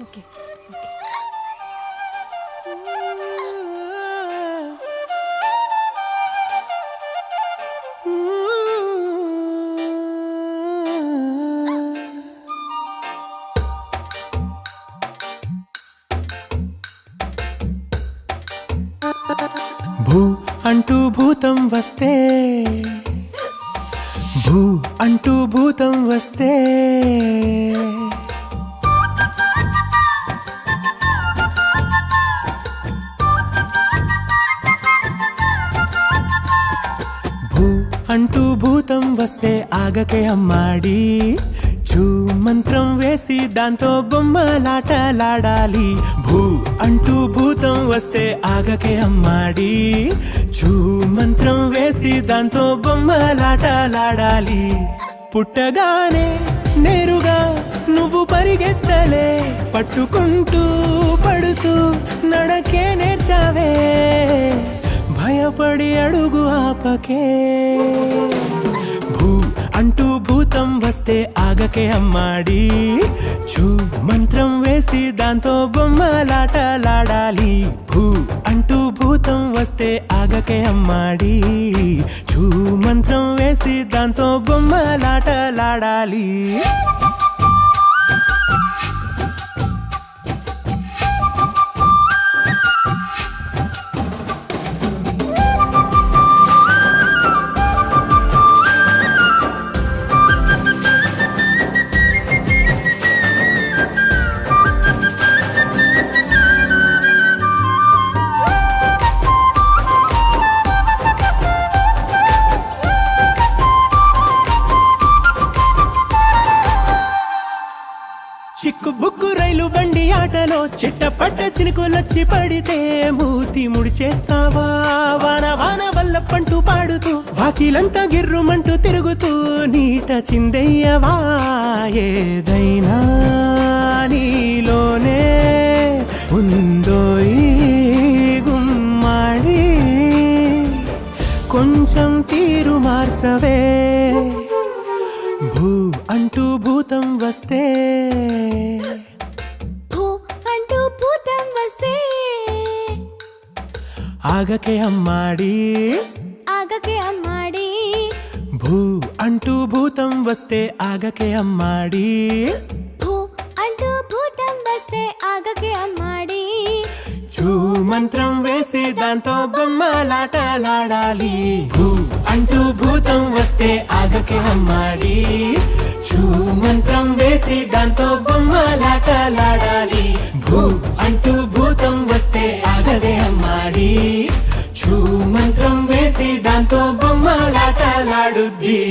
Okay. భూ అంటూ భూతం వస్తే, భూ అంటూ భూతం వస్తే, భూ అంటూ భూతం వస్తే ఆగకే అమ్మాడి, చూ మంత్రం వేసి దాంతో బొమ్మలాటలాడాలి. భూ అంటూ భూతం వస్తే ఆగకే అమ్మాడి, చూ మంత్రం వేసి దాంతో బొమ్మలాటలాడాలి. పుట్టగానే నేరుగా నువ్వు పరిగెత్తలే, పట్టుకుంటూ పడుతూ నడకే నేర్చావే, భయపడి అడుగు ఆపకే. భూ అంటూ భూతం వస్తే ఆగకే అమ్మాడి, చూ మంత్రం వేసి దాంతో బొమ్మలాటలాడాలి. భూ అంటూ భూతం వస్తే ఆగకే అమ్మాడి, చూ మంత్రం వేసి దాంతో బొమ్మలాటలాడాలి. చిక్కు బుక్కు రైలు బండి ఆటలో చిట్టపట్ట చినుకులొచ్చి పడితే మూతి ముడిచేస్తావా, వాన వాన వల్ల పంటూ పాడుతూ వాకిలంతా గిర్రుమంటూ తిరుగుతూ నీట చిందెయ్యవా. ఏదైనా నీలోనే ఉందో ఈ గుమ్మాడి, కొంచెం తీరు మార్చవే. భూ అంటూ భూతం వస్తే, భూ అంటూ భూతం వస్తే ఆగకే అమ్మాడి, ఆగకే అమ్మాడి. భూ అంటూ భూతం వస్తే ఆగకే అమ్మాడి, భూ అంటూ భూతం వస్తే ఆగకే అమ్మాడి. చూ మంత్రం వేసి దాంతో బొమ్మలాటలాడాలి. భూ అంటూ భూతం వస్తే ఆగకే అమ్మాడి, చూ మంత్రం వేసి దాంతో బొమ్మలాటలాడాలి. భూ అంటూ భూతం వస్తే ఆగదే అమ్మాడి, చూ మంత్రం వేసి దాంతో బొమ్మలాటలాడుద్ది.